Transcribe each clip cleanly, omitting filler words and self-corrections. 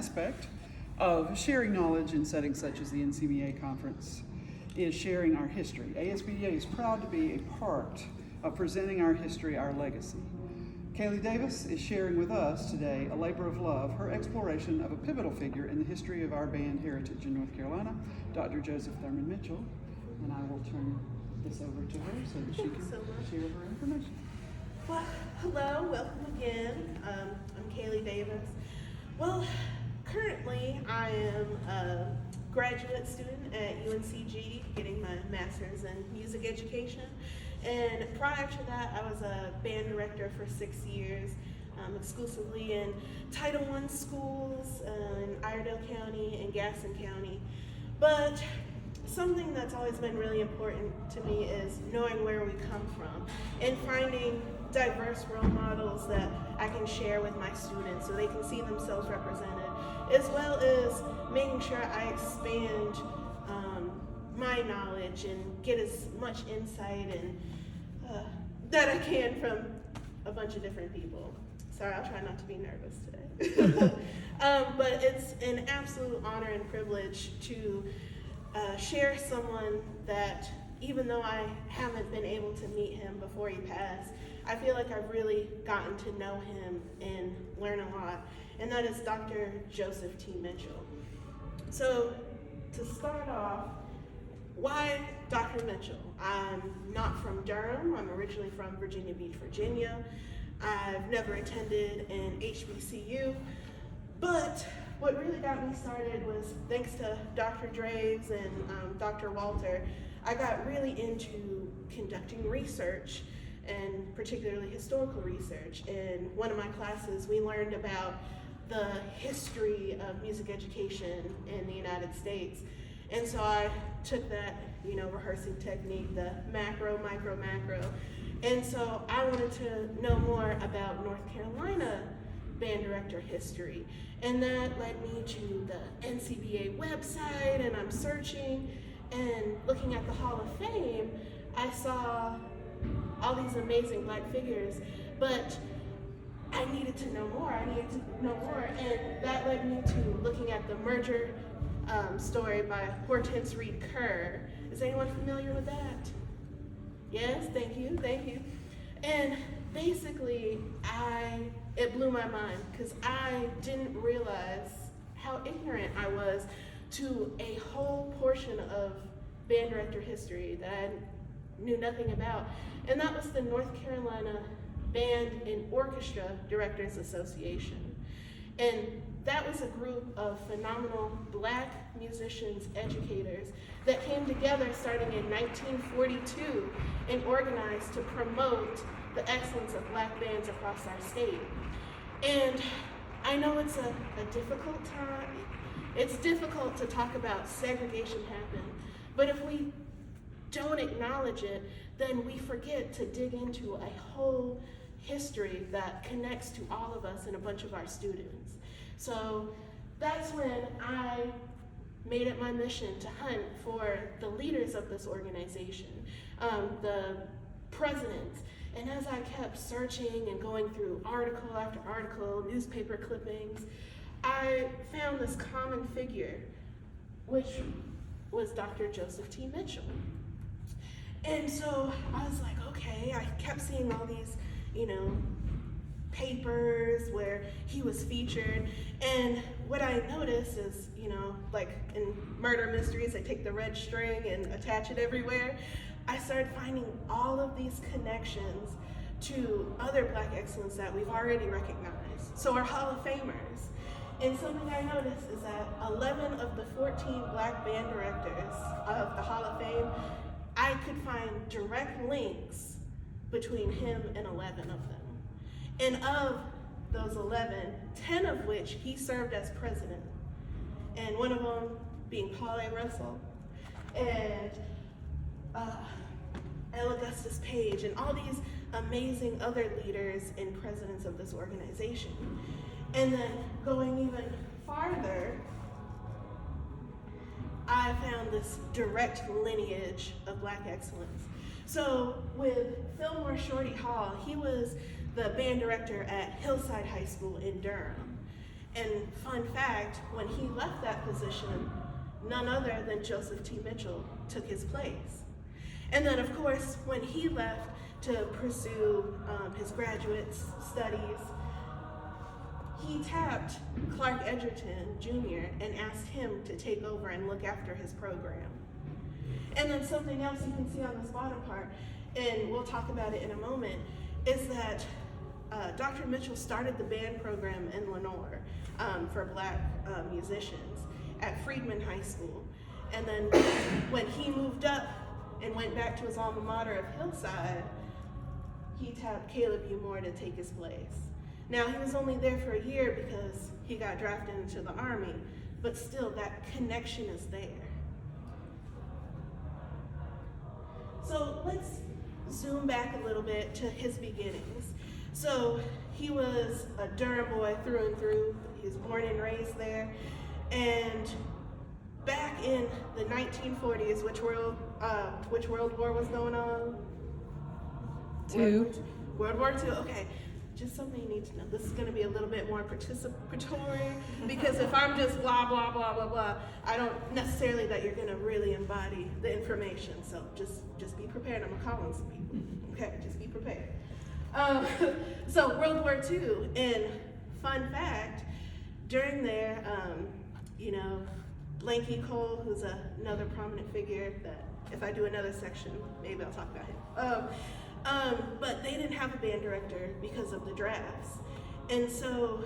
Aspect of sharing knowledge in settings such as the NCBA conference is sharing our history. ASBDA is proud to be a part of presenting our history, our legacy. Caleigh Davis is sharing with us today a labor of love, her exploration of a pivotal figure in the history of our band heritage in North Carolina, Dr. Joseph Thurman Mitchell. And I will turn this over to her so that she can share her information. Well, hello, welcome again. I'm Caleigh Davis. Well, currently I am a graduate student at UNCG getting my master's in music education. And prior to that, I was a band director for 6 years, exclusively in Title I schools in Iredell County and Gaston County. But something that's always been really important to me is knowing where we come from and finding diverse role models that I can share with my students so they can see themselves represented, as well as making sure I expand my knowledge and get as much insight and that I can from a bunch of different people. Sorry, I'll try not to be nervous today. But it's an absolute honor and privilege to share someone that, even though I haven't been able to meet him before he passed, I feel like I've really gotten to know him and learn a lot, and that is Dr. Joseph T. Mitchell. So to start off, why Dr. Mitchell? I'm not from Durham. I'm originally from Virginia Beach, Virginia. I've never attended an HBCU, but what really got me started was thanks to Dr. Draves and Dr. Walter. I got really into conducting research, and particularly historical research. In one of my classes, we learned about the history of music education in the United States. And so I took that, rehearsing technique, the macro, micro, macro. And so I wanted to know more about North Carolina band director history. And that led me to the NCBA website, and I'm searching and looking at the Hall of Fame. I saw all these amazing Black figures, but I needed to know more. And that led me to looking at the merger story by Hortense Reed Kerr. Is anyone familiar with that? Yes, thank you. And basically, it blew my mind because I didn't realize how ignorant I was to a whole portion of band director history that I knew nothing about. And that was the North Carolina Band and Orchestra Directors Association. And that was a group of phenomenal Black musicians, educators, that came together starting in 1942 and organized to promote the excellence of Black bands across our state. And I know it's a difficult time. It's difficult to talk about segregation happened, but if we don't acknowledge it, then we forget to dig into a whole history that connects to all of us and a bunch of our students. So that's when I made it my mission to hunt for the leaders of this organization, the presidents. And as I kept searching and going through article after article, newspaper clippings, I found this common figure, which was Dr. Joseph T. Mitchell. And so I was like, okay, I kept seeing all these, papers where he was featured. And what I noticed is, like in murder mysteries, they take the red string and attach it everywhere. I started finding all of these connections to other Black excellence that we've already recognized. So our Hall of Famers. And something I noticed is that 11 of the 14 Black band directors of the Hall of Fame, I could find direct links between him and 11 of them. And of those 11, 10 of which he served as president. And one of them being Paul A. Russell and L. Augustus Page, and all these amazing other leaders and presidents of this organization. And then going even farther, I found this direct lineage of Black excellence. So with Fillmore Shorty Hall, he was the band director at Hillside High School in Durham. And fun fact, when he left that position, none other than Joseph T. Mitchell took his place. And then of course, when he left to pursue his graduate studies, he tapped Clark Edgerton Jr. and asked him to take over and look after his program. And then something else you can see on this bottom part, and we'll talk about it in a moment, is that Dr. Mitchell started the band program in Lenoir for Black musicians at Friedman High School. And then when he moved up and went back to his alma mater of Hillside, he tapped Caleb U. Moore to take his place. Now, he was only there for a year because he got drafted into the Army, but still, that connection is there. So let's zoom back a little bit to his beginnings. So he was a Durham boy through and through. He was born and raised there. And back in the 1940s, which World War was going on? World War II, okay. Just something you need to know. This is going to be a little bit more participatory, because if I'm just blah, blah, blah, blah, blah, I don't necessarily that you're going to really embody the information. So just be prepared. I'm calling some people. Okay, just be prepared. So World War II, and fun fact, during there, Blanky Cole, who's another prominent figure that if I do another section, maybe I'll talk about him. But they didn't have a band director because of the drafts. And so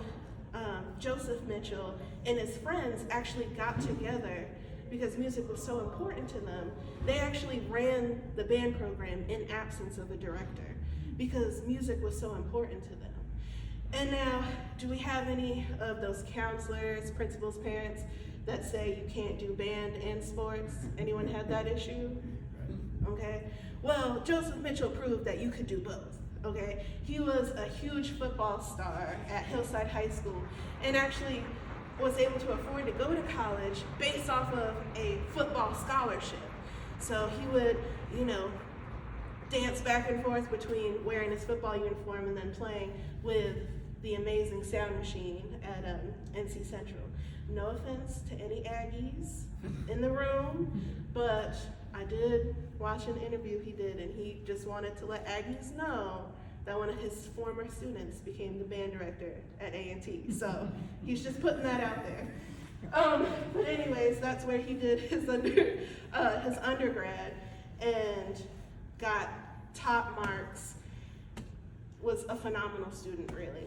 Joseph Mitchell and his friends actually got together because music was so important to them. They actually ran the band program in absence of a director because music was so important to them. And now, do we have any of those counselors, principals, parents that say you can't do band and sports? Anyone had that issue? Okay. Well, Joseph Mitchell proved that you could do both, okay? He was a huge football star at Hillside High School and actually was able to afford to go to college based off of a football scholarship. So he would, dance back and forth between wearing his football uniform and then playing with the amazing sound machine at NC Central. No offense to any Aggies in the room, but I did watch an interview he did, and he just wanted to let Aggies know that one of his former students became the band director at A&T. So he's just putting that out there. But anyways, that's where he did his undergrad and got top marks, was a phenomenal student, really.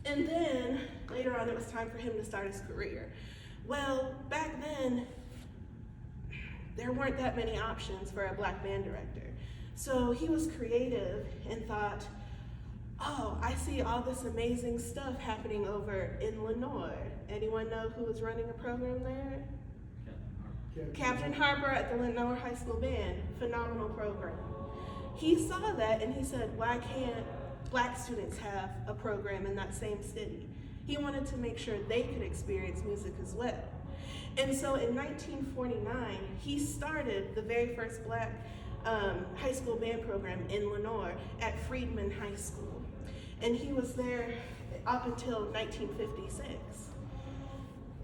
And then later on, it was time for him to start his career. Well, back then, there weren't that many options for a Black band director. So he was creative and thought, oh, I see all this amazing stuff happening over in Lenoir. Anyone know who was running a program there? Captain Harper at the Lenoir High School Band, phenomenal program. He saw that and he said, why can't Black students have a program in that same city? He wanted to make sure they could experience music as well. And so in 1949, he started the very first Black high school band program in Lenoir at Friedman High School. And he was there up until 1956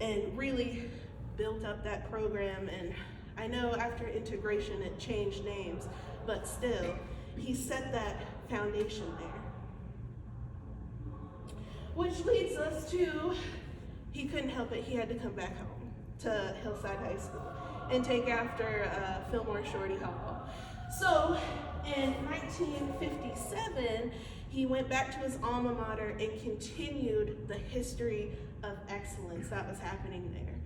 and really built up that program. And I know after integration it changed names, but still, he set that foundation there. Which leads us to, he couldn't help it, he had to come back home to Hillside High School and take after Fillmore Shorty Hall. So in 1957, he went back to his alma mater and continued the history of excellence that was happening there.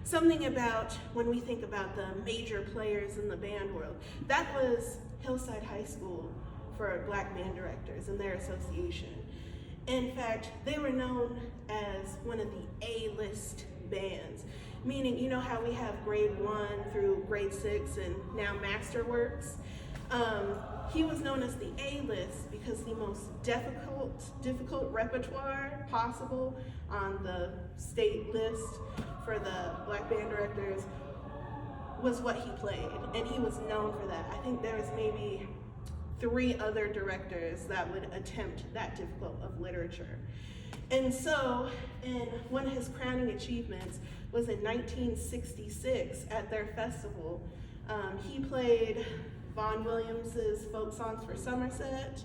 Something about when we think about the major players in the band world, that was Hillside High School for Black band directors and their association. In fact, they were known as one of the A-list bands, meaning, you know how we have grade 1 through grade 6 and now Masterworks? He was known as the A-list because the most difficult repertoire possible on the state list for the Black band directors was what he played, and he was known for that. I think there was maybe 3 other directors that would attempt that difficult of literature. And so, and one of his crowning achievements was in 1966 at their festival. He played Vaughan Williams's Folk Songs for Somerset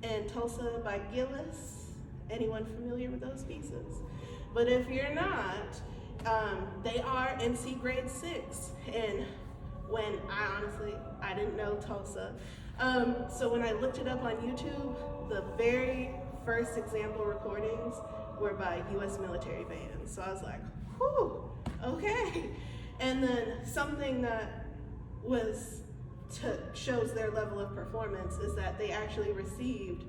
and Tulsa by Gillis. Anyone familiar with those pieces? But if you're not, they are NC grade 6. And when I didn't know Tulsa. So when I looked it up on YouTube, the very first example recordings were by US military bands. So I was like, whew, okay. And then something that shows their level of performance is that they actually received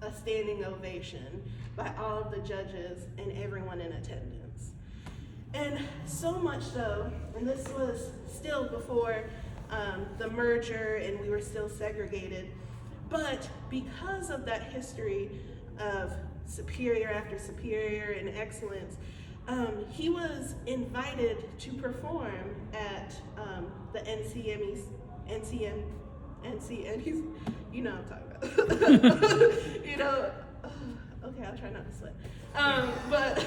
a standing ovation by all of the judges and everyone in attendance. And so much so, and this was still before the merger and we were still segregated, but because of that history of superior after superior and excellence, he was invited to perform at the NCME's, you know what I'm talking about. You know, okay, I'll try not to sweat. But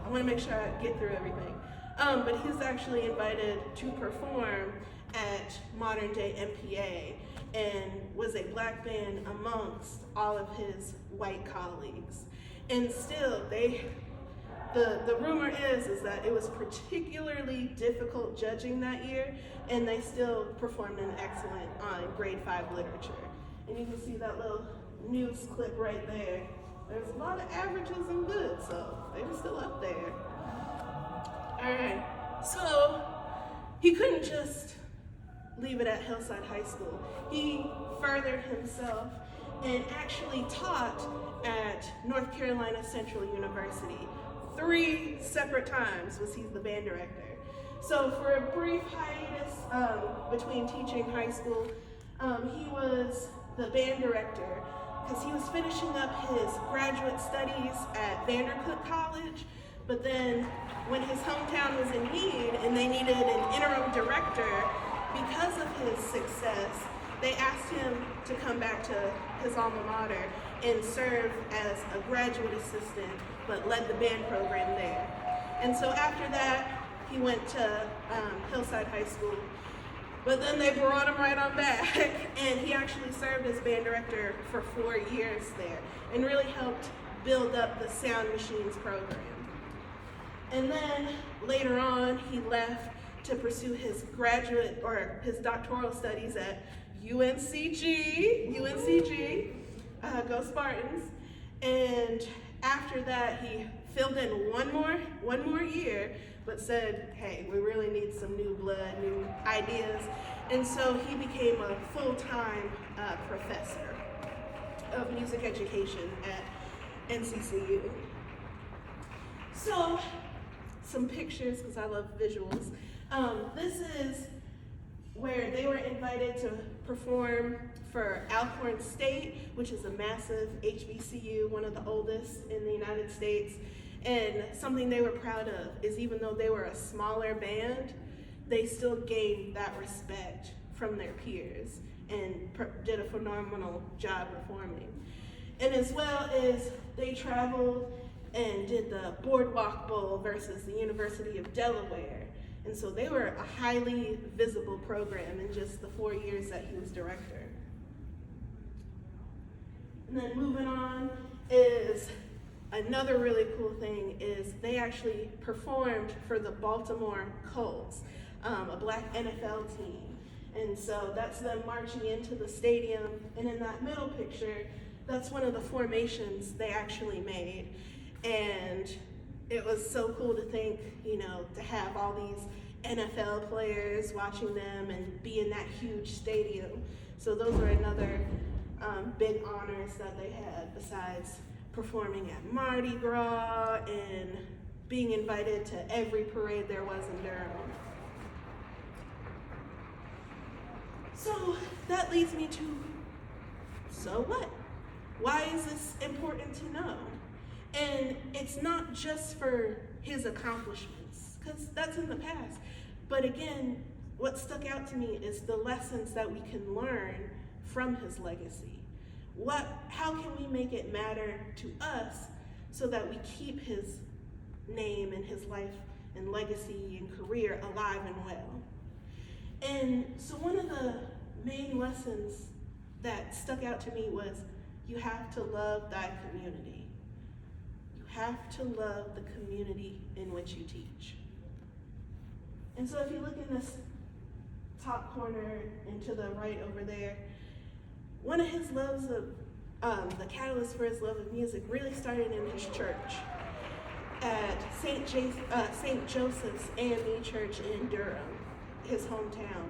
I want to make sure I get through everything. But he was actually invited to perform at modern day MPA and was a black band amongst all of his white colleagues. And still, the rumor is that it was particularly difficult judging that year, and they still performed an excellent on grade 5 literature. And you can see that little news clip right there. There's a lot of averages and good, so they were still up there. All right, so he couldn't just leave it at Hillside High School. He furthered himself and actually taught at North Carolina Central University. 3 separate times was he the band director. So for a brief hiatus between teaching high school, he was the band director because he was finishing up his graduate studies at Vandercook College, but then when his hometown was in need and they needed an interim director, because of his success, they asked him to come back to his alma mater and serve as a graduate assistant, but led the band program there. And so after that, he went to Hillside High School, but then they brought him right on back, and he actually served as band director for 4 years there, and really helped build up the Sound Machines program. And then later on, he left to pursue his graduate or his doctoral studies at UNCG, go Spartans. And after that, he filled in one more year, but said, hey, we really need some new blood, new ideas. And so he became a full-time professor of music education at NCCU. So, some pictures, because I love visuals. This is where they were invited to perform for Alcorn State, which is a massive HBCU, one of the oldest in the United States. And something they were proud of is even though they were a smaller band, they still gained that respect from their peers and did a phenomenal job performing. And as well as they traveled and did the Boardwalk Bowl versus the University of Delaware. And so they were a highly visible program in just the 4 years that he was director. And then moving on is another really cool thing is they actually performed for the Baltimore Colts, a black NFL team. And so that's them marching into the stadium. And in that middle picture, that's one of the formations they actually made. And it was so cool to think, to have all these NFL players watching them and be in that huge stadium. So those were another big honors that they had besides performing at Mardi Gras and being invited to every parade there was in Durham. So that leads me to, so what? Why is this important to know? And it's not just for his accomplishments, because that's in the past. But again, what stuck out to me is the lessons that we can learn from his legacy. how can we make it matter to us so that we keep his name and his life and legacy and career alive and well? And so one of the main lessons that stuck out to me was, you have to love thy community. You have to love the community in which you teach. And so if you look in this top corner and to the right over there, one of his loves of, the catalyst for his love of music really started in his church at St. Joseph's AME Church in Durham, his hometown.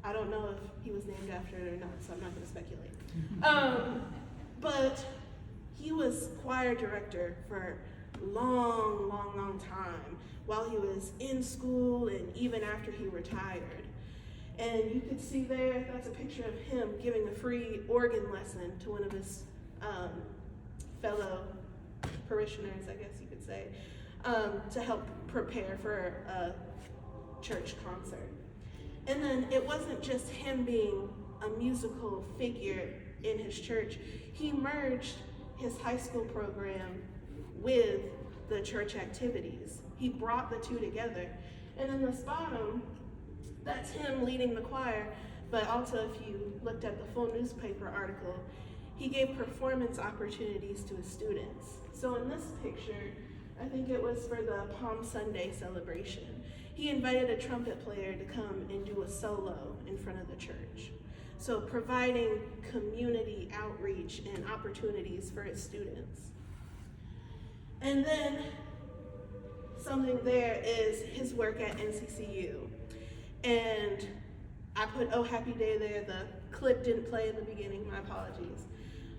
I don't know if he was named after it or not, so I'm not going to speculate. But he was choir director for a long time while he was in school and even after he retired. And you could see there, that's a picture of him giving a free organ lesson to one of his fellow parishioners, I guess you could say, to help prepare for a church concert. And then it wasn't just him being a musical figure in his church. He merged his high school program with the church activities. He brought the two together. And in this bottom, that's him leading the choir, but also if you looked at the full newspaper article, he gave performance opportunities to his students. So in this picture, I think it was for the Palm Sunday celebration, he invited a trumpet player to come and do a solo in front of the church. So providing community outreach and opportunities for his students. And then something there is his work at NCCU. And I put Oh Happy Day there. The clip didn't play in the beginning, my apologies.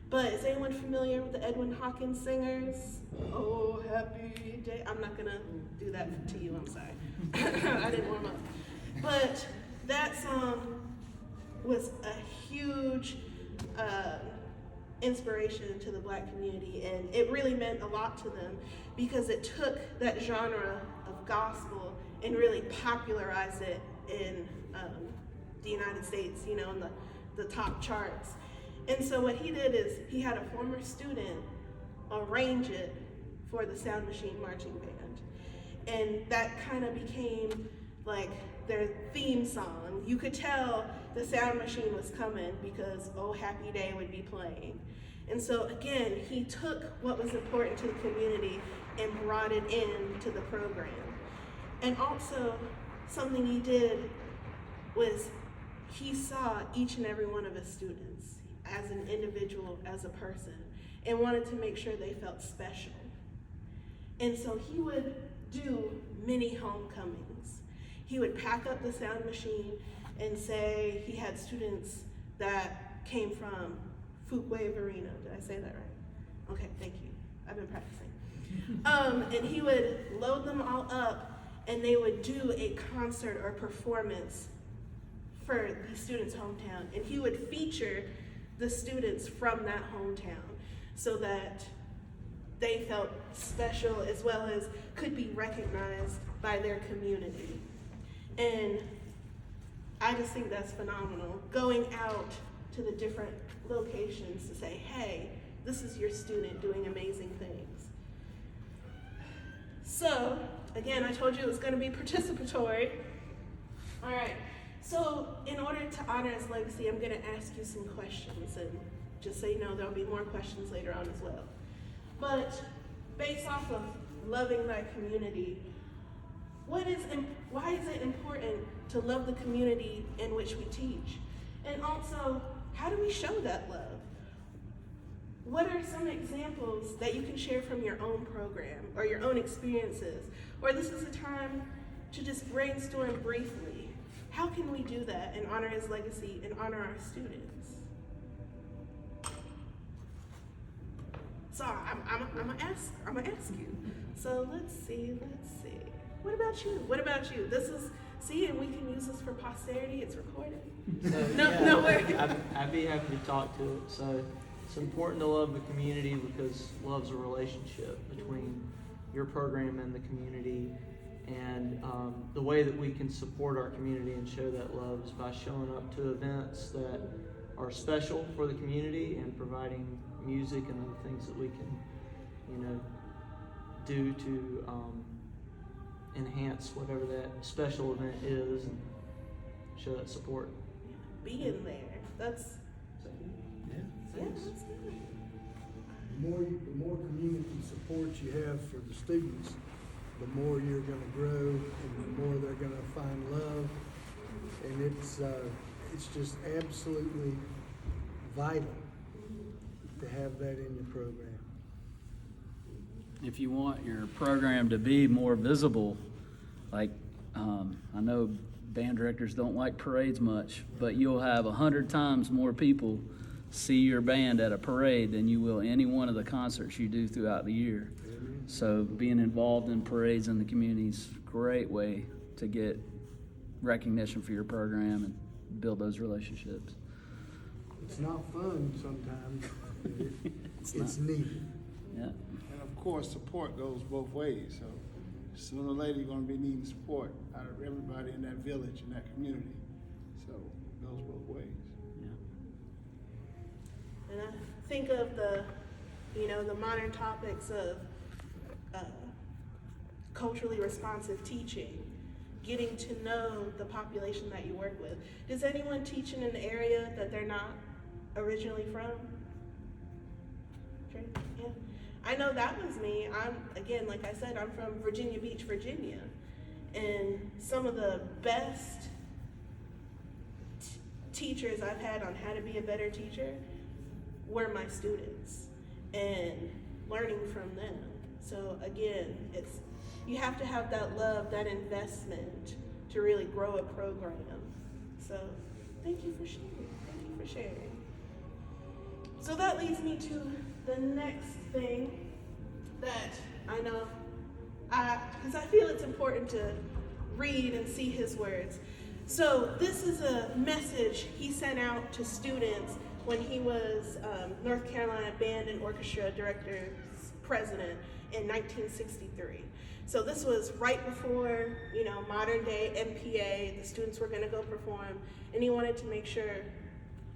But is anyone familiar with the Edwin Hawkins singers? Oh Happy Day. I'm not gonna do that to you, I'm sorry. I didn't warm up. But that song was a huge inspiration to the Black community, and it really meant a lot to them because it took that genre of gospel and really popularized it in the United States, you know, in the top charts. And so what he did is he had a former student arrange it for the Sound Machine Marching Band. And that kind of became like their theme song. You could tell the Sound Machine was coming because Oh Happy Day would be playing. And so again, he took what was important to the community and brought it into the program. And also, something he did was he saw each and every one of his students as an individual, as a person, and wanted to make sure they felt special. And so he would do mini homecomings. He would pack up the Sound Machine and say he had students that came from Fuquay Verino. Did I say that right? Okay, thank you. I've been practicing. And he would load them all up, and they would do a concert or performance for the student's hometown. And he would feature the students from that hometown so that they felt special as well as could be recognized by their community. And I just think that's phenomenal. Going out to the different locations to say, hey, this is your student doing amazing things. So, again, I told you it was going to be participatory. All right, so in order to honor his legacy, I'm going to ask you some questions, and just so you know, there'll be more questions later on as well. But based off of loving thy community, why is it important to love the community in which we teach? And also, how do we show that love? What are some examples that you can share from your own program or your own experiences? Or this is a time to just brainstorm briefly. How can we do that and honor his legacy and honor our students? So I'm gonna ask you. So let's see. What about you? This is, see, and we can use this for posterity. It's recorded. So, No worries. I'd be happy to talk to it. So it's important to love the community because love's a relationship between your program and the community. And the way that we can support our community and show that love is by showing up to events that are special for the community, and providing music and other things that we can, do to enhance whatever that special event is and show that support. Being there. That's Yeah. yeah, that's good. The more community support you have for the students, the more you're gonna grow and the more they're gonna find love. And it's just absolutely vital to have that in your program. If you want your program to be more visible, like I know band directors don't like parades much, but you'll have 100 times more people see your band at a parade than you will any one of the concerts you do throughout the year. So being involved in parades in the community is a great way to get recognition for your program and build those relationships. It's not fun sometimes, but it's not. needed. Yeah. And of course, support goes both ways. So sooner or later, you're going to be needing support out of everybody in that village, in that community. So it goes both ways. And I think of the modern topics of culturally responsive teaching, getting to know the population that you work with. Does anyone teach in an area that they're not originally from? Sure. Yeah. I know that was me. Like I said, I'm from Virginia Beach, Virginia. And some of the best teachers I've had on how to be a better teacher were my students and learning from them. So again, you have to have that love, that investment to really grow a program. So thank you for sharing. Thank you for sharing. So that leads me to the next thing that I know, because I feel it's important to read and see his words. So this is a message he sent out to students when he was North Carolina Band and Orchestra Directors President in 1963. So this was right before, modern day MPA, the students were gonna go perform, and he wanted to make sure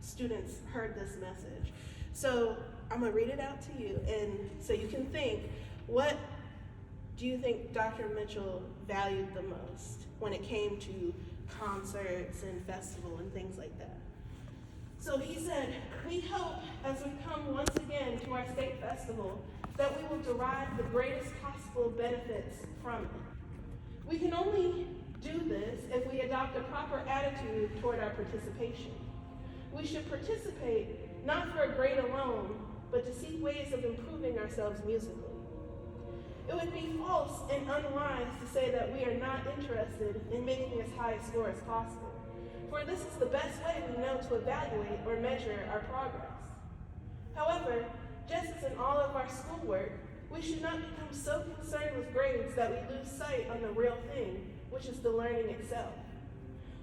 students heard this message. So I'm gonna read it out to you, and so you can think, what do you think Dr. Mitchell valued the most when it came to concerts and festival and things like that? So he said, "We hope as we come once again to our state festival that we will derive the greatest possible benefits from it. We can only do this if we adopt a proper attitude toward our participation. We should participate not for a grade alone, but to seek ways of improving ourselves musically. It would be false and unwise to say that we are not interested in making as high a score as possible, for this is the best way we know to evaluate or measure our progress. However, just as in all of our schoolwork, we should not become so concerned with grades that we lose sight on the real thing, which is the learning itself.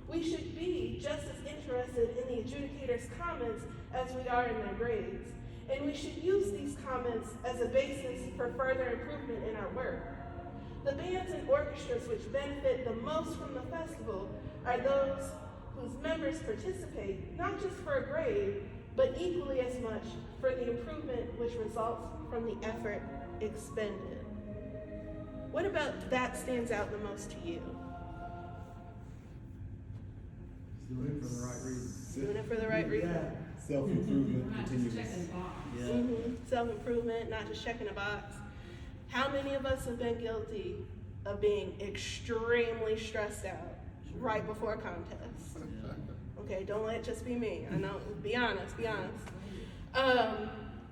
We should be just as interested in the adjudicator's comments as we are in their grades, and we should use these comments as a basis for further improvement in our work. The bands and orchestras which benefit the most from the festival are those whose members participate not just for a grade, but equally as much for the improvement which results from the effort expended." What about that stands out the most to you? Doing it for the right reason. Doing it for the right reason. Self-improvement continuous. Yeah. Self-improvement, not just checking a box. How many of us have been guilty of being extremely stressed out right before a contest? Okay, don't let it just be me. I know, be honest.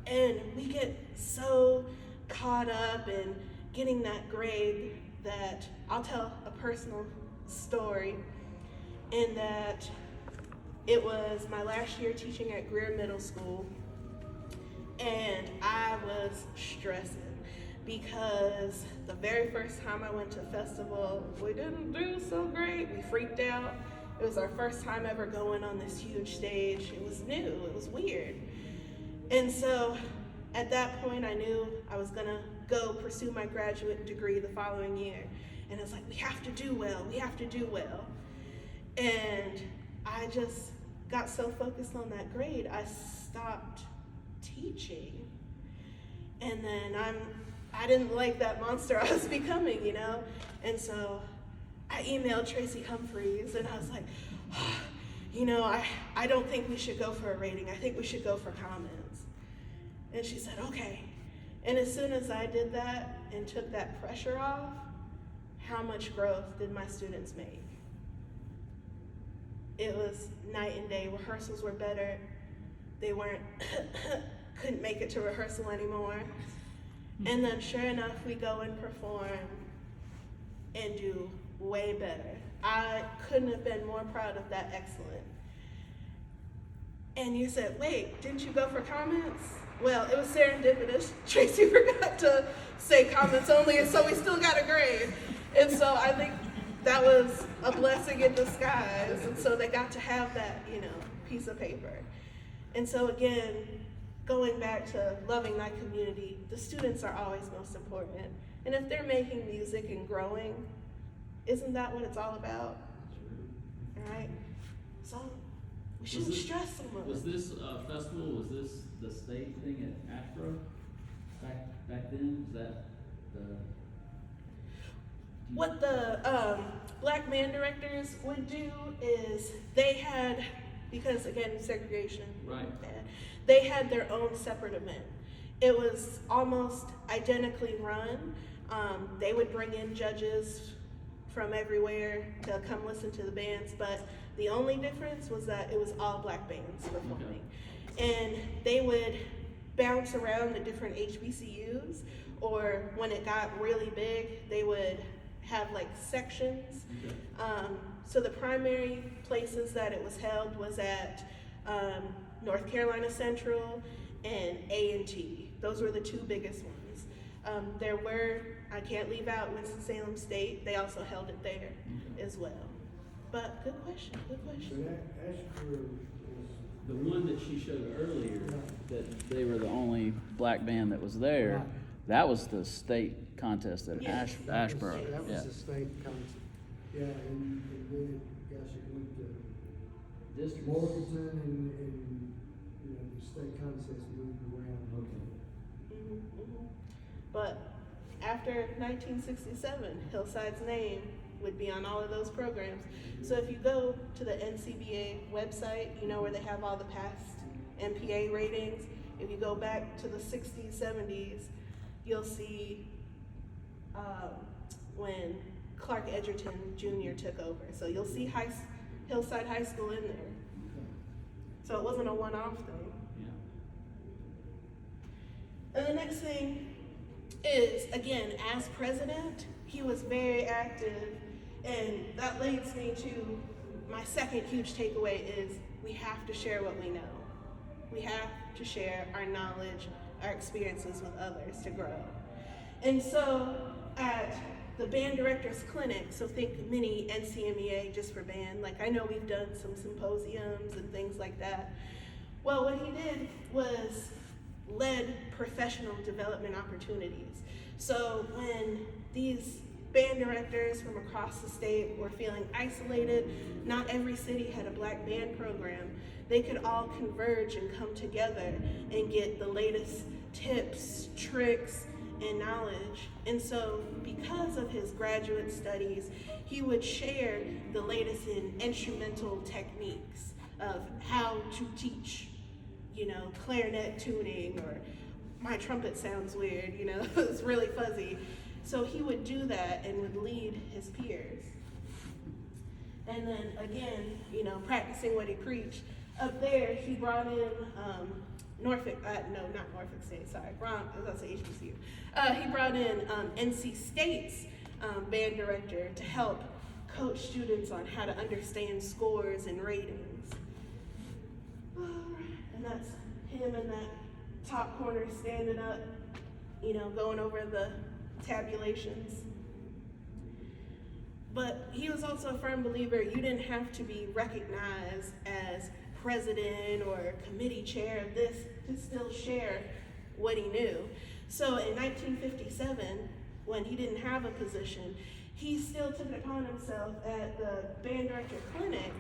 And we get so caught up in getting that grade that I'll tell a personal story in that it was my last year teaching at Greer Middle School, and I was stressing because the very first time I went to a festival, we didn't do so great. We freaked out. It was our first time ever going on this huge stage. It was new, it was weird. And so at that point, I knew I was gonna go pursue my graduate degree the following year. And it was like, we have to do well. And I just got so focused on that grade, I stopped teaching. And then I didn't like that monster I was becoming, you know? And so I emailed Tracy Humphreys and I was like, you know, I don't think we should go for a rating. I think we should go for comments. And she said, okay. And as soon as I did that and took that pressure off, how much growth did my students make? It was night and day. Rehearsals were better. They couldn't make it to rehearsal anymore. And then sure enough, we go and perform and do way better. I couldn't have been more proud of that excellence. And you said, wait, didn't you go for comments? Well, it was serendipitous. Tracy forgot to say comments only, and so we still got a grade. And so I think that was a blessing in disguise. And so they got to have that, you know, piece of paper. And so again, going back to loving my community, the students are always most important. And if they're making music and growing, isn't that what it's all about? All right? So we shouldn't stress so much. Was this festival, was this the state thing at Ashboro back then? Was that the? What the black band directors would do is they had, because again, segregation, Right. bad, they had their own separate event. It was almost identically run. They would bring in judges from everywhere to come listen to the bands, but the only difference was that it was all black bands performing. And they would bounce around the different HBCUs, or when it got really big, they would have like sections. So the primary places that it was held was at North Carolina Central and A&T. Those were the two biggest ones. There were, I can't leave out Winston-Salem State. They also held it there as well. But good question, good So question. that Ashford The one that she showed earlier, that they were the only black band that was there, Right. that was the state contest at Yeah. Ashboro. That Yeah. was the state concept. Yeah, and then, gosh, it went to Districts. Morganton and, you know, the state contests moved around. But after 1967, Hillside's name would be on all of those programs. So if you go to the NCBA website, you know where they have all the past MPA ratings. If you go back to the 60s, 70s, you'll see when Clark Edgerton Jr. took over. So you'll see Hillside High School in there. So it wasn't a one-off thing. Yeah. And the next thing is, again, as president, he was very active, and that leads me to my second huge takeaway is we have to share what we know. We have to share our knowledge, our experiences with others to grow. And so at the band director's clinic, so think mini NCMEA just for band, like I know we've done some symposiums and things like that. Well, what he did was led professional development opportunities. So when these band directors from across the state were feeling isolated, not every city had a black band program, they could all converge and come together and get the latest tips, tricks, and knowledge. And so because of his graduate studies, he would share the latest in instrumental techniques of how to teach, you know, clarinet tuning, or my trumpet sounds weird, you know, it's really fuzzy. So he would do that and would lead his peers. And then again, you know, practicing what he preached. Up there, he brought in Norfolk, no, not Norfolk State, sorry, wrong, I was about to say HBCU. He brought in NC State's band director to help coach students on how to understand scores and ratings. And that's him in that top corner standing up, you know, going over the tabulations. But he was also a firm believer you didn't have to be recognized as president or committee chair of this to still share what he knew. So in 1957, when he didn't have a position, he still took it upon himself at the band director clinic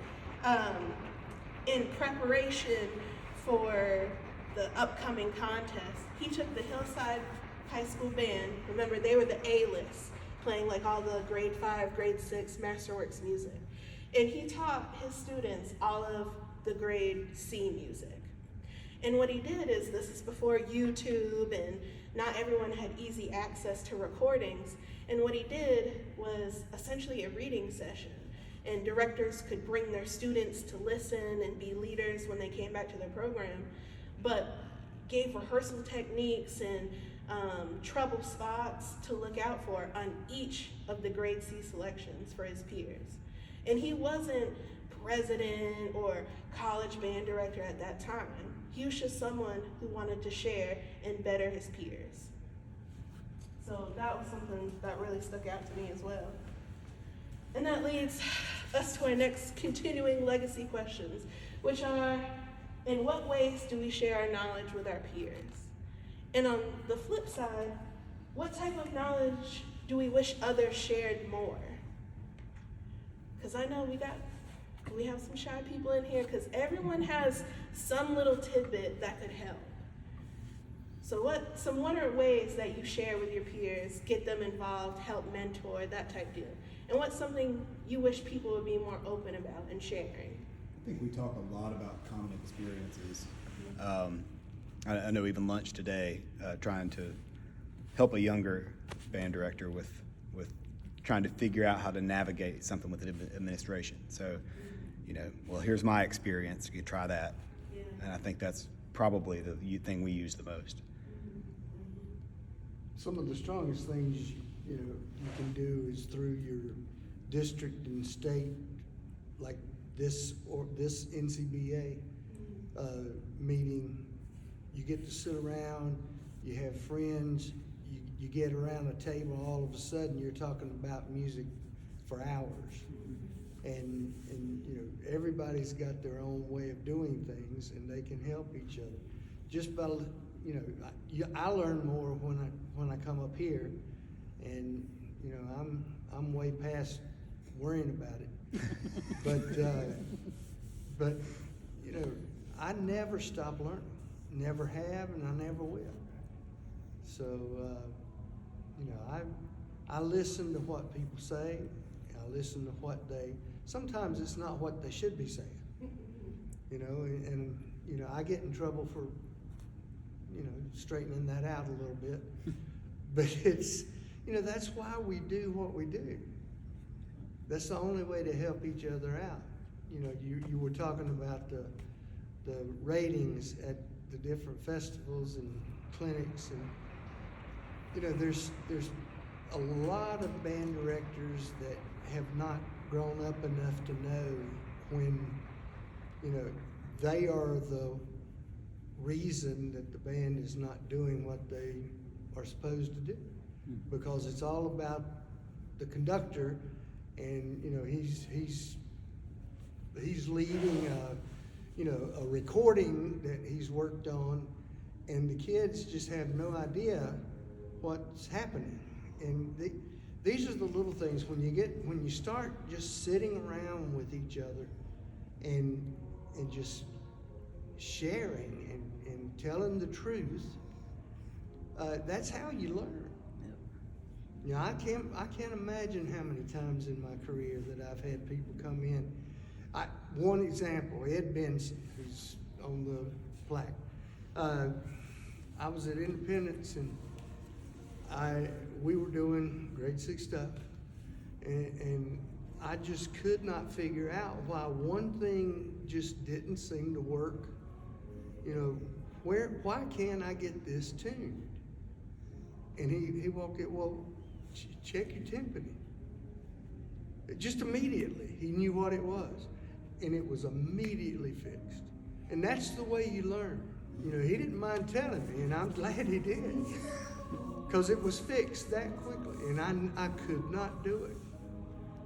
in preparation for the upcoming contest, he took the Hillside High School band. Remember, they were the A-list, playing like all the grade 5, grade 6 Masterworks music. And he taught his students all of the grade C music. And what he did is, this is before YouTube and not everyone had easy access to recordings. And what he did was essentially a reading session. And directors could bring their students to listen and be leaders when they came back to their program, but gave rehearsal techniques and trouble spots to look out for on each of the grade C selections for his peers. And he wasn't president or college band director at that time. He was just someone who wanted to share and better his peers. So that was something that really stuck out to me as well. And that leads us to our next continuing legacy questions, which are, in what ways do we share our knowledge with our peers? And on the flip side, what type of knowledge do we wish others shared more? Because I know we have some shy people in here, because everyone has some little tidbit that could help. So what are ways that you share with your peers, get them involved, help mentor, that type deal? And what's something you wish people would be more open about and sharing? I think we talk a lot about common experiences. I know even lunch today, trying to help a younger band director with trying to figure out how to navigate something with the administration. So, well, here's my experience. You try that, Yeah. and I think that's probably the thing we use the most. Some of the strongest things, you can do is through your district and state, like this NCBA meeting. You get to sit around, you have friends, you get around a table, all of a sudden you're talking about music for hours. And everybody's got their own way of doing things, and they can help each other. Just by, I learn more when I come up here, and I'm way past worrying about it. but I never stop learning. Never have, and I never will. So I listen to what people say. I listen to what sometimes it's not what they should be saying. And I get in trouble for straightening that out a little bit. But it's that's why we do what we do. That's the only way to help each other out. You were talking about the ratings at the different festivals and clinics, and there's a lot of band directors that have not grown up enough to know when they are the reason that the band is not doing what they are supposed to do, because it's all about the conductor, and he's leading a recording that he's worked on, and the kids just have no idea what's happening. And these are the little things when you start just sitting around with each other and just sharing and telling the truth. That's how you learn. I can't imagine how many times in my career that I've had people come in. One example, Ed Benson, who's on the plaque. I was at Independence, and we were doing grade 6 stuff, and I just could not figure out why one thing just didn't seem to work. Why can't I get this tuned? And he walked in, well, check your timpani. Just immediately, he knew what it was, and it was immediately fixed. And that's the way you learn. He didn't mind telling me, and I'm glad he did, because it was fixed that quickly, and I could not do it.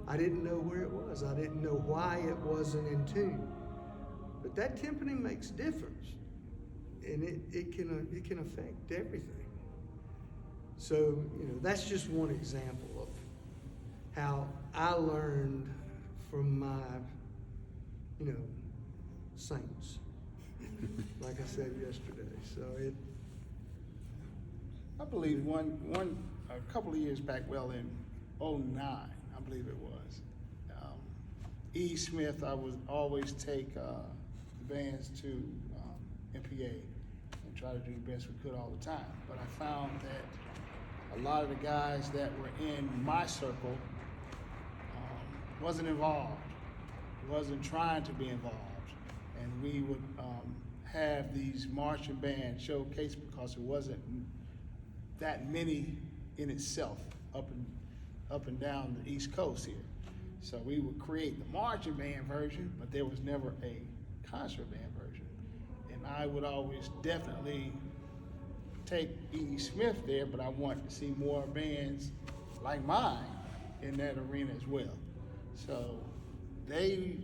I didn't know where it was. I didn't know why it wasn't in tune. But that timpani makes a difference, and it can affect everything. So that's just one example of how I learned from my saints, like I said yesterday. So I believe a couple of years back, well, in '09, I believe it was, E. Smith, I would always take the bands to MPA and try to do the best we could all the time. But I found that a lot of the guys that were in my circle wasn't involved, wasn't trying to be involved. And we would have these marching band showcase because it wasn't that many in itself up and down the East Coast here. So we would create the marching band version, but there was never a concert band version. And I would always definitely take E. Smith there, but I wanted to see more bands like mine in that arena as well. So they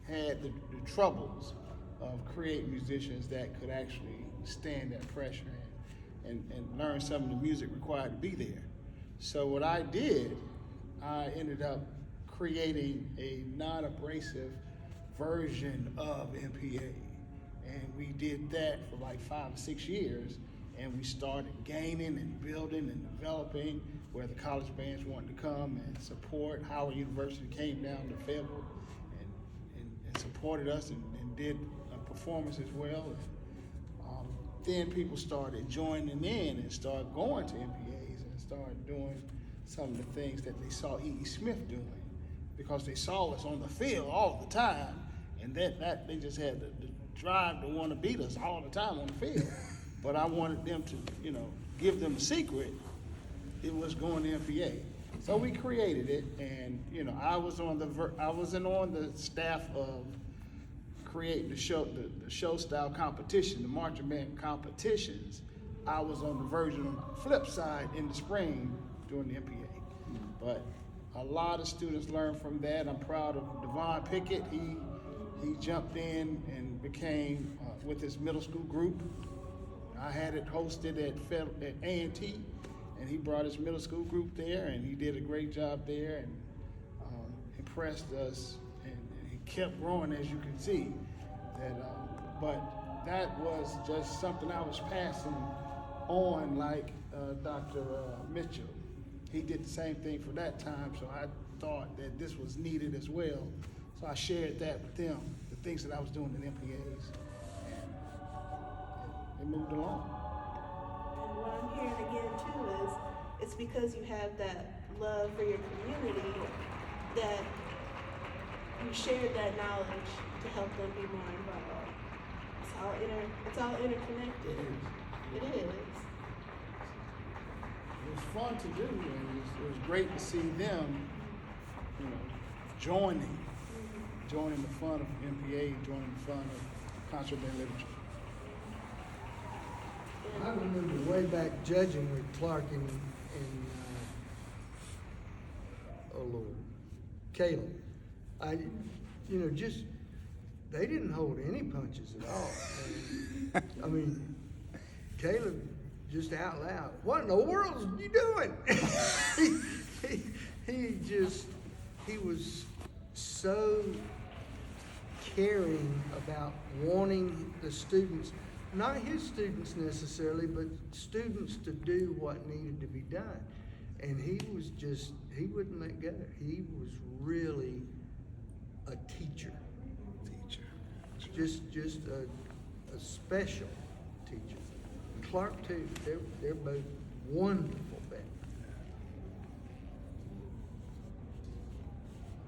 had the troubles of creating musicians that could actually stand that pressure and learn some of the music required to be there. So what I did, I ended up creating a non-abrasive version of MPA. And we did that for like 5 or 6 years, and we started gaining and building and developing where the college bands wanted to come and support. Howard University came down to Fayetteville and supported us and did a performance as well. Then people started joining in and started going to MPAs and started doing some of the things that they saw E. Smith doing, because they saw us on the field all the time, and that they just had the drive to want to beat us all the time on the field. But I wanted them to, give them the secret. It was going to MPA. So we created it, and I was on the staff of creating the show style competition, the marching band competitions. I was on the version on the flip side in the spring during the MPA. But a lot of students learned from that. I'm proud of Devon Pickett. He jumped in and became with his middle school group. I had it hosted at A&T, and he brought his middle school group there, and he did a great job there and impressed us, and he kept growing, as you can see. But that was just something I was passing on, like Dr. Mitchell. He did the same thing for that time, so I thought that this was needed as well. So I shared that with them, the things that I was doing in MPAs, and it moved along. And what I'm hearing again too is it's because you have that love for your community that you shared that knowledge to help them be more involved. It's all interconnected. It is. It was fun to do, and it was great to see them, joining the fun of MPA, joining the fun of concert band literature. I remember way back judging with Clark and oh Lord, Caleigh. They didn't hold any punches at all. I mean, Caleb just out loud, what in the world are you doing? he was so caring about wanting the students, not his students necessarily, but students to do what needed to be done. And he wouldn't let go. He was really a teacher. Just a special teacher. Clark too. They're both wonderful men.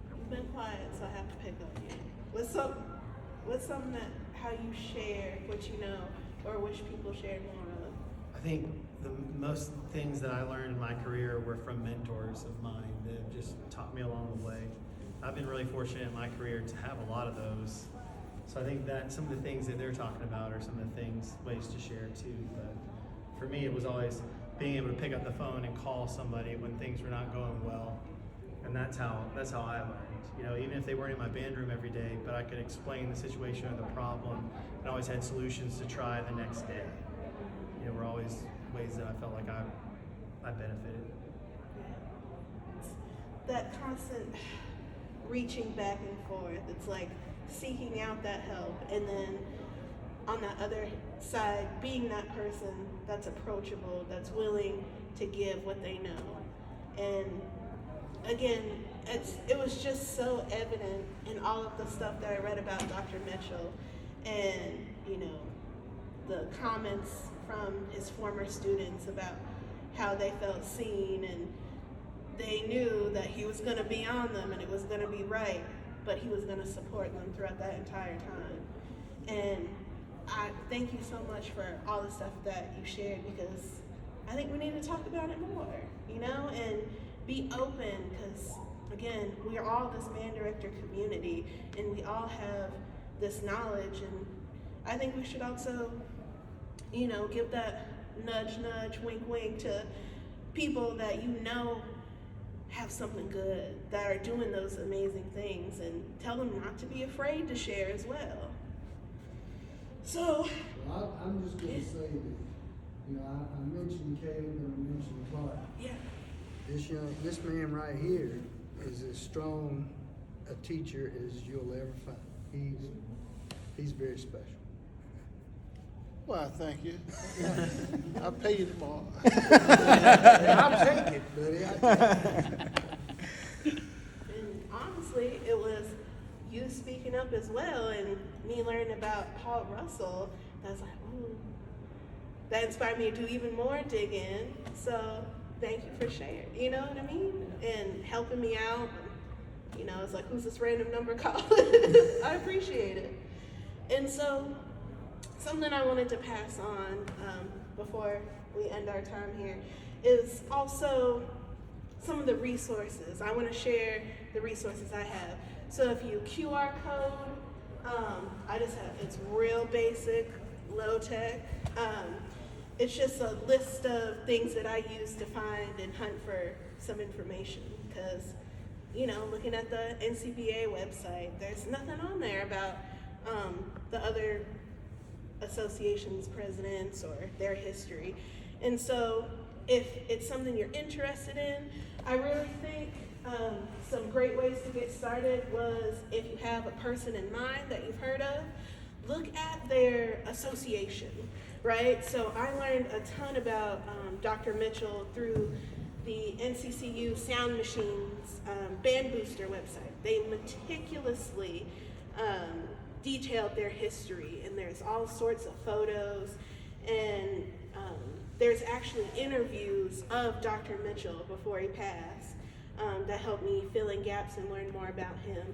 You've been quiet, so I have to pick on you. What's something that how you share what you know or wish people shared more of? I think the most things that I learned in my career were from mentors of mine that have just taught me along the way. I've been really fortunate in my career to have a lot of those. So I think that some of the things that they're talking about are some of the ways to share too. But for me, it was always being able to pick up the phone and call somebody when things were not going well. And that's how I learned. Even if they weren't in my band room every day, but I could explain the situation or the problem and always had solutions to try the next day. Were always ways that I felt like I benefited. That constant reaching back and forth. It's like seeking out that help, and then on that other side, being that person that's approachable, that's willing to give what they know. And again, it was just so evident in all of the stuff that I read about Dr. Mitchell, and the comments from his former students about how they felt seen, and they knew that he was going to be on them and it was going to be right, but he was going to support them throughout that entire time. And I thank you so much for all the stuff that you shared, because I think we need to talk about it more, and be open, because again, we are all this band director community and we all have this knowledge, and I think we should also, give that nudge, nudge, wink, wink to people that have something good, that are doing those amazing things, and tell them not to be afraid to share as well. So, Well, I'm just gonna say that, I mentioned Caleigh, and I mentioned Clark. yeah, This man right here is as strong a teacher as you'll ever find. He's very special. Well, thank you. I'll pay you tomorrow. I'll take it, buddy. I'll take it. and honestly, it was you speaking up as well, and me learning about Paul Russell. I was like, ooh, that inspired me to do even more dig in. So thank you for sharing, you know what I mean? And helping me out. It's like, who's this random number calling? I appreciate it. And so, something I wanted to pass on before we end our time here is also some of the resources. I want to share the resources I have. So if you QR code, it's real basic, low tech. It's just a list of things that I use to find and hunt for some information, because looking at the NCBA website, there's nothing on there about the other association's presidents or their history. And so if it's something you're interested in, I really think some great ways to get started was, if you have a person in mind that you've heard of, look at their association, right? So I learned a ton about Dr. Mitchell through the NCCU Sound Machines Band Booster website. They meticulously detailed their history, and there's all sorts of photos, and there's actually interviews of Dr. Mitchell before he passed that helped me fill in gaps and learn more about him.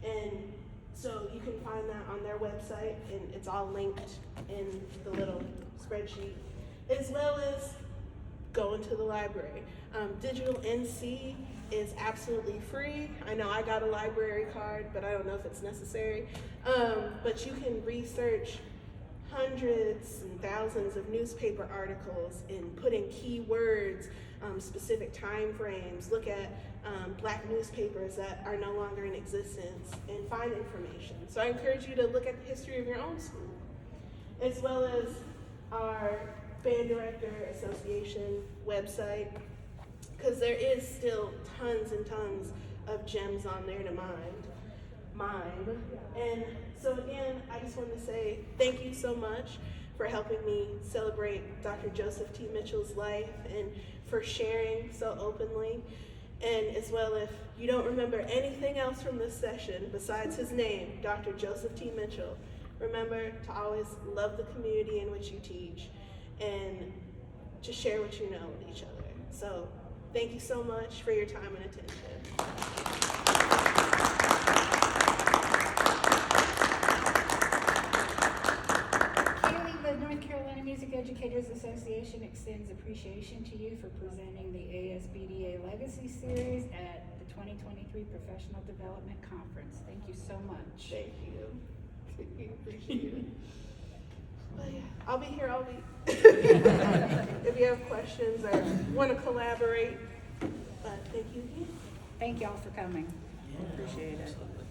And so you can find that on their website, and it's all linked in the little spreadsheet, as well as going to the library. Digital NC is absolutely free. I know I got a library card, but I don't know if it's necessary. But you can research hundreds and thousands of newspaper articles and put in keywords, specific time frames, look at Black newspapers that are no longer in existence, and find information. So I encourage you to look at the history of your own school, as well as our Band Director Association website, because there is still tons and tons of gems on there to mine. And so again, I just want to say thank you so much for helping me celebrate Dr. Joseph T. Mitchell's life, and for sharing so openly. And as well, if you don't remember anything else from this session besides his name, Dr. Joseph T. Mitchell, remember to always love the community in which you teach, and to share what you know with each other. So thank you so much for your time and attention. Caleigh, the North Carolina Music Educators Association extends appreciation to you for presenting the ASBDA Legacy Series at the 2023 Professional Development Conference. Thank you so much. Thank you. Appreciate it. Well, yeah, I'll be here all week. If you have questions or want to collaborate. But thank you again. Thank y'all for coming. Yeah, Appreciate it. absolutely.